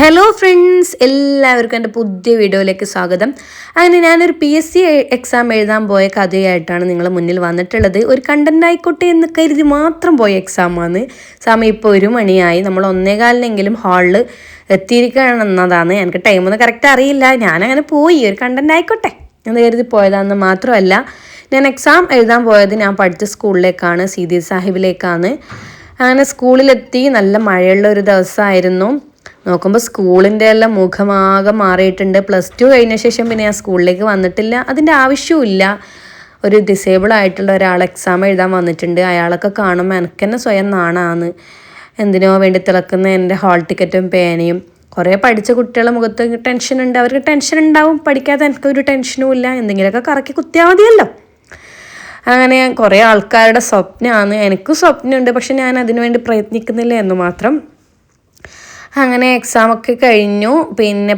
Hello friends, എല്ലാവർക്കും എൻ്റെ പുതിയ വീഡിയോയിലേക്ക് സ്വാഗതം. അങ്ങനെ ഞാനൊരു PSC എക്സാം എഴുതാൻ പോയ കഥയായിട്ടാണ് നിങ്ങളുടെ മുന്നിൽ വന്നിട്ടുള്ളത്. ഒരു കണ്ടന്റ് ആയിക്കോട്ടെ എന്ന് കരുതി മാത്രം പോയ എക്സാമാണ്. സമയം ഇപ്പോൾ 1 മണിയായി. നമ്മൾ 1:15 ഹാളിൽ എത്തിയിരിക്കണമെന്നതാണ്. എനിക്ക് ടൈമൊന്നും കറക്റ്റ് അറിയില്ല. ഞാനങ്ങനെ പോയി, ഒരു കണ്ടന്റ് ആയിക്കോട്ടെ എന്ന് കരുതി പോയതാണെന്ന് മാത്രമല്ല, ഞാൻ എക്സാം എഴുതാൻ പോയത് ഞാൻ പഠിച്ച സ്കൂളിലേക്കാണ്, സീതി സാഹിബിലേക്കാണ്. അങ്ങനെ സ്കൂളിലെത്തി. നല്ല മഴയുള്ള ഒരു ദിവസമായിരുന്നു. നോക്കുമ്പോൾ സ്കൂളിൻ്റെ എല്ലാം മുഖമാകെ മാറിയിട്ടുണ്ട്. +2 കഴിഞ്ഞ ശേഷം പിന്നെ ഞാൻ സ്കൂളിലേക്ക് വന്നിട്ടില്ല. അതിൻ്റെ ആവശ്യമില്ല. ഒരു ഡിസേബിൾ ആയിട്ടുള്ള ഒരാൾ എക്സാം എഴുതാൻ വന്നിട്ടുണ്ട്. അയാളൊക്കെ കാണുമ്പോൾ എനിക്ക് തന്നെ സ്വയം നാണാണ്. എന്തിനോ വേണ്ടി തിളക്കുന്ന എൻ്റെ ഹാൾ ടിക്കറ്റും പേനയും. കുറേ പഠിച്ച കുട്ടികളുടെ മുഖത്ത് ടെൻഷൻ ഉണ്ട്. അവർക്ക് ടെൻഷൻ ഉണ്ടാവും. പഠിക്കാതെ എനിക്കൊരു ടെൻഷനും ഇല്ല. എന്തെങ്കിലുമൊക്കെ കറക്കി കുത്തിയാൽ മതിയല്ലോ. അങ്ങനെ കുറേ ആൾക്കാരുടെ സ്വപ്നമാണ്. എനിക്കും സ്വപ്നമുണ്ട്, പക്ഷെ ഞാൻ അതിനുവേണ്ടി പ്രയത്നിക്കുന്നില്ല എന്ന് മാത്രം. അങ്ങനെ എക്സാമൊക്കെ കഴിഞ്ഞു. പിന്നെ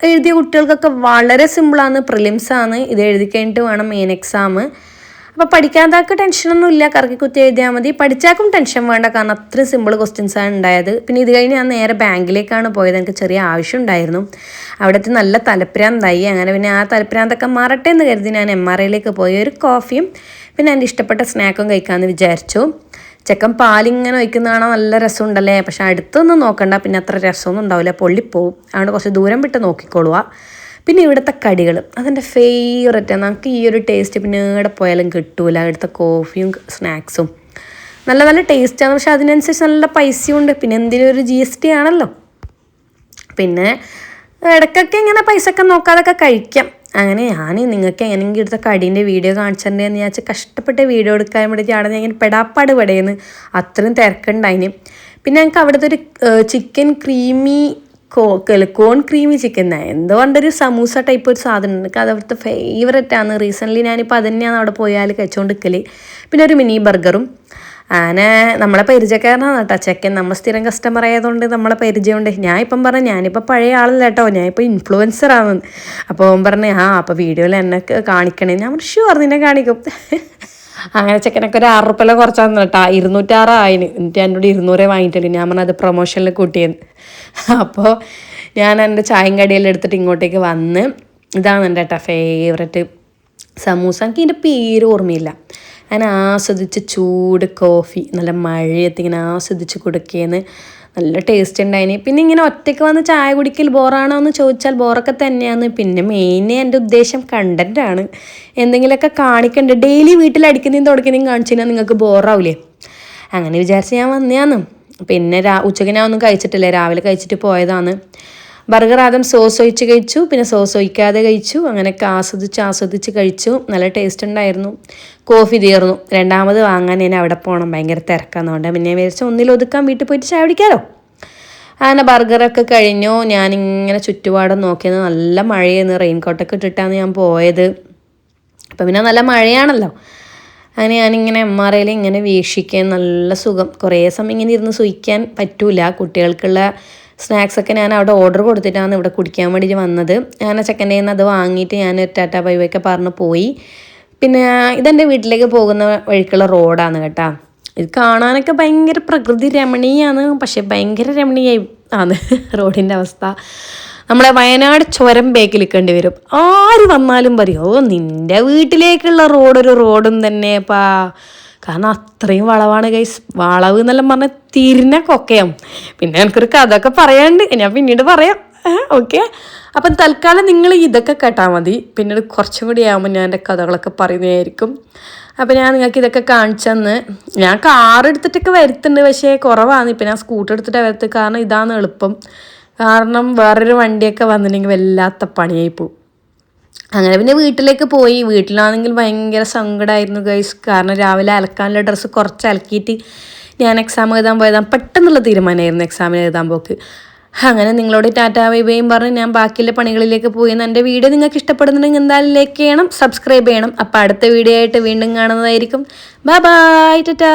എഴുതിയ കുട്ടികൾക്കൊക്കെ വളരെ സിമ്പിളാണ്. പ്രിലിംസാണ്. ഇത് എഴുതി കഴിഞ്ഞിട്ട് വേണം മെയിൻ എക്സാം. അപ്പോൾ പഠിക്കാതാക്ക് ടെൻഷനൊന്നും ഇല്ല, കറക്കി കുത്തി എഴുതിയാൽ മതി. പഠിച്ചാക്കും ടെൻഷൻ വേണ്ട, കാരണം അത്രയും സിമ്പിൾ ക്വസ്റ്റ്യൻസാണ് ഉണ്ടായത്. പിന്നെ ഇത് കഴിഞ്ഞ് ഞാൻ നേരെ ബാങ്കിലേക്കാണ് പോയത്. എനിക്ക് ചെറിയ ആവശ്യം ഉണ്ടായിരുന്നു. അവിടുത്തെ നല്ല തലപ്രാന്തായി. അങ്ങനെ പിന്നെ ആ തലപ്രാന്തൊക്കെ മാറട്ടെ എന്ന് കരുതി ഞാൻ MRIയിലേക്ക് പോയി. ഒരു കോഫിയും പിന്നെ എൻ്റെ ഇഷ്ടപ്പെട്ട സ്നാക്കും കഴിക്കാമെന്ന് വിചാരിച്ചു. ചെക്കൻ പാലിങ്ങനെ ഒഴിക്കുന്നതാണ്, നല്ല രസമുണ്ടല്ലേ. പക്ഷെ അടുത്തൊന്നും നോക്കണ്ട, പിന്നെ അത്ര രസമൊന്നും ഉണ്ടാവില്ല, പൊള്ളിപ്പോവും. അതുകൊണ്ട് കുറച്ച് ദൂരം വിട്ട് നോക്കിക്കോളുക. പിന്നെ ഇവിടുത്തെ കടികൾ അതെൻ്റെ ഫേവറേറ്റാണ്. നമുക്ക് ഈ ഒരു ടേസ്റ്റ് പിന്നെ എവിടെ പോയാലും കിട്ടൂല. ഇവിടുത്തെ കോഫിയും സ്നാക്സും നല്ല നല്ല ടേസ്റ്റാണ്. പക്ഷെ അതിനനുസരിച്ച് നല്ല പൈസയും ഉണ്ട്. പിന്നെ എന്തിനും ഒരു GST ആണല്ലോ. പിന്നെ ഇടയ്ക്കൊക്കെ ഇങ്ങനെ പൈസ നോക്കാതൊക്കെ കഴിക്കാം. അങ്ങനെ ഞാൻ നിങ്ങൾക്ക് എങ്ങനെയെങ്കിലും എടുത്ത കടീൻ്റെ വീഡിയോ കാണിച്ചിട്ടുണ്ടെന്ന് വിചാരിച്ച് കഷ്ടപ്പെട്ട് വീഡിയോ എടുക്കാൻ വേണ്ടിയിട്ട് അവിടെ ഞാൻ ഇങ്ങനെ പെടാപ്പാട് പെടയുന്നു. അത്രയും തിരക്കുണ്ടായിന്. പിന്നെ ഞങ്ങൾക്ക് അവിടുത്തെ ഒരു ചിക്കൻ ക്രീമി കോൺ ക്രീമി ചിക്കൻ എന്തുകൊണ്ടൊരു സമൂസ ടൈപ്പ് ഒരു സാധനം ഉണ്ട്. എനിക്ക് അത് അവിടുത്തെ ഫേവറേറ്റാണ്. റീസെൻ്റ്ലി ഞാനിപ്പോൾ അത് തന്നെയാണ് അവിടെ പോയാൽ കഴിച്ചുകൊണ്ട് നിൽക്കൽ. പിന്നെ ഒരു മിനി ബർഗറും. അങ്ങനെ നമ്മളെ പരിചയക്കാരനാണ് കേട്ടോ ചെക്കൻ. നമ്മൾ സ്ഥിരം കസ്റ്റമർ ആയതുകൊണ്ട് നമ്മളെ പരിചയമുണ്ട്. ഞാനിപ്പം ഞാനിപ്പോൾ പഴയ ആളല്ല കേട്ടോ, ഞാനിപ്പോൾ ഇൻഫ്ലുവൻസറാണ്. അപ്പോൾ അവൻ പറഞ്ഞു അപ്പോൾ വീഡിയോയിൽ എന്നെ കാണിക്കണേ. ഞാൻ ഷുവർ നിന്നെ കാണിക്കും. അങ്ങനെ ചെക്കനൊക്കെ ഒരു 6 റുപ്യ കുറച്ചാന്ന് കേട്ടോ. 206 ആയിന്. എന്നിട്ട് എന്നോട് 200 വാങ്ങിയിട്ടുണ്ട്. ഞാൻ പറഞ്ഞത് പ്രൊമോഷനിൽ കൂട്ടിയെന്ന്. അപ്പോൾ ഞാൻ എൻ്റെ ചായയും കടിയെല്ലാം എടുത്തിട്ട് ഇങ്ങോട്ടേക്ക് വന്ന്. ഇതാണ് എൻ്റെ കേട്ടോ ഫേവററ്റ് സമൂസ. എനിക്ക് ഇതിൻ്റെ പേര് ഓർമ്മയില്ല. ഞാൻ ആസ്വദിച്ച് ചൂട് കോഫി നല്ല മഴയത്ത് ഇങ്ങനെ ആസ്വദിച്ച് കൊടുക്കുകയെന്ന്. നല്ല ടേസ്റ്റ് ഉണ്ടായിന്. പിന്നെ ഇങ്ങനെ ഒറ്റയ്ക്ക് വന്ന് ചായ കുടിക്കൽ ബോറാണോ എന്ന് ചോദിച്ചാൽ ബോറൊക്കെ തന്നെയാണ്. പിന്നെ മെയിൻ എൻ്റെ ഉദ്ദേശം കണ്ടൻറ്റാണ്. എന്തെങ്കിലുമൊക്കെ കാണിക്കണ്ട്. ഡെയിലി വീട്ടിൽ അടിക്കുന്നതും തുടക്കുന്നതും കാണിച്ചു കഴിഞ്ഞാൽ നിങ്ങൾക്ക് ബോറാവില്ലേ. അങ്ങനെ വിചാരിച്ച് ഞാൻ വന്നതാണ്. പിന്നെ ഉച്ചയ്ക്ക് ഞാൻ ഒന്നും കഴിച്ചിട്ടില്ല, രാവിലെ കഴിച്ചിട്ട് പോയതാണ്. ബർഗർ ആദ്യം സോസ് ഒഴിച്ച് കഴിച്ചു, പിന്നെ സോസ് ഒഴിക്കാതെ കഴിച്ചു. അങ്ങനെയൊക്കെ ആസ്വദിച്ച് കഴിച്ചു. നല്ല ടേസ്റ്റ് ഉണ്ടായിരുന്നു. കോഫി തീർന്നു. രണ്ടാമത് വാങ്ങാൻ ഞാൻ അവിടെ പോകണം, ഭയങ്കര തിരക്കാന്നുകൊണ്ട്. പിന്നെ വിചാരിച്ചു ഒന്നിലൊതുക്കാൻ വീട്ടിൽ പോയിട്ട് ചായ കുടിക്കാമല്ലോ. അങ്ങനെ ബർഗറൊക്കെ കഴിഞ്ഞു. ഞാനിങ്ങനെ ചുറ്റുപാടും നോക്കിയത്. നല്ല മഴയെന്ന്. റെയിൻകോട്ടൊക്കെ ഇട്ടിട്ടാണ് ഞാൻ പോയത്. അപ്പം പിന്നെ നല്ല മഴയാണല്ലോ. അങ്ങനെ ഞാനിങ്ങനെ MRIയിൽ ഇങ്ങനെ വീക്ഷിക്കാൻ നല്ല സുഖം. കുറേ സമയം ഇങ്ങനെ ഇരുന്ന് സൂഹിക്കാൻ പറ്റൂല. കുട്ടികൾക്കുള്ള സ്നാക്സൊക്കെ ഞാൻ അവിടെ ഓർഡർ കൊടുത്തിട്ടാണ് ഇവിടെ കുടിക്കാൻ വേണ്ടിയിട്ട് വന്നത്. ഞാൻ ആ ചെക്കൻ്റെ കയ്യിൽ നിന്ന് അത് വാങ്ങിയിട്ട് ഞാൻ ടാറ്റ ബൈ ബൈ ഒക്കെ പറഞ്ഞ് പോയി. പിന്നെ ഇതെൻ്റെ വീട്ടിലേക്ക് പോകുന്ന വഴിക്കുള്ള റോഡാണ് കേട്ടോ. ഇത് കാണാനൊക്കെ ഭയങ്കര പ്രകൃതി രമണീയമാണ്, പക്ഷേ ഭയങ്കര രമണീയായി ആണ് റോഡിൻ്റെ അവസ്ഥ. നമ്മളെ വയനാട് ചുരം ബേക്കിൽ നിൽക്കേണ്ടി വരും. ആര് വന്നാലും പറയും നിൻ്റെ വീട്ടിലേക്കുള്ള റോഡൊരു റോഡും തന്നെപ്പാ. കാരണം അത്രയും വളവാണ് ഗൈസ്. വളവ് എന്നെല്ലാം പറഞ്ഞാൽ തിരിഞ്ഞ കൊക്കയാവും. പിന്നെ എനിക്കൊരു കഥയൊക്കെ പറയാനുണ്ട്, ഞാൻ പിന്നീട് പറയാം. ഓക്കെ, അപ്പം തൽക്കാലം നിങ്ങൾ ഇതൊക്കെ കേട്ടാൽ മതി. പിന്നീട് കുറച്ചും കൂടി ആകുമ്പോൾ ഞാൻ എൻ്റെ കഥകളൊക്കെ പറയുന്നതായിരിക്കും. അപ്പം ഞാൻ നിങ്ങൾക്ക് ഇതൊക്കെ കാണിച്ചെന്ന്. ഞാൻ കാർ എടുത്തിട്ടൊക്കെ വരുത്തുന്നുണ്ട്, പക്ഷേ കുറവാണ്. ഇപ്പം ഞാൻ സ്കൂട്ടർ എടുത്തിട്ടാണ് വരുത്തുക, കാരണം ഇതാണ് എളുപ്പം. കാരണം വേറൊരു വണ്ടിയൊക്കെ വന്നിട്ടുണ്ടെങ്കിൽ വല്ലാത്ത പണിയായി പോവും. അങ്ങനെ പിന്നെ വീട്ടിലേക്ക് പോയി. വീട്ടിലാണെങ്കിൽ ഭയങ്കര സങ്കടമായിരുന്നു ഗൈസ്. കാരണം രാവിലെ അലക്കാനുള്ള ഡ്രസ്സ് കുറച്ച് അലക്കിയിട്ട് ഞാൻ എക്സാം എഴുതാൻ പോയതാണ്. പെട്ടെന്നുള്ള തീരുമാനമായിരുന്നു എക്സാമിന് എഴുതാൻ പോക്ക്. അങ്ങനെ നിങ്ങളോട് ടാറ്റാ ബൈ ബൈയും പറഞ്ഞ് ഞാൻ ബാക്കിയുള്ള പണികളിലേക്ക് പോയി. എൻ്റെ വീഡിയോ നിങ്ങൾക്ക് ഇഷ്ടപ്പെടുന്നുണ്ടെങ്കിൽ എന്തായാലും ലൈക്ക് ചെയ്യണം, സബ്സ്ക്രൈബ് ചെയ്യണം. അപ്പോൾ അടുത്ത വീഡിയോ ആയിട്ട് വീണ്ടും കാണുന്നതായിരിക്കും. Bye bye, Tata.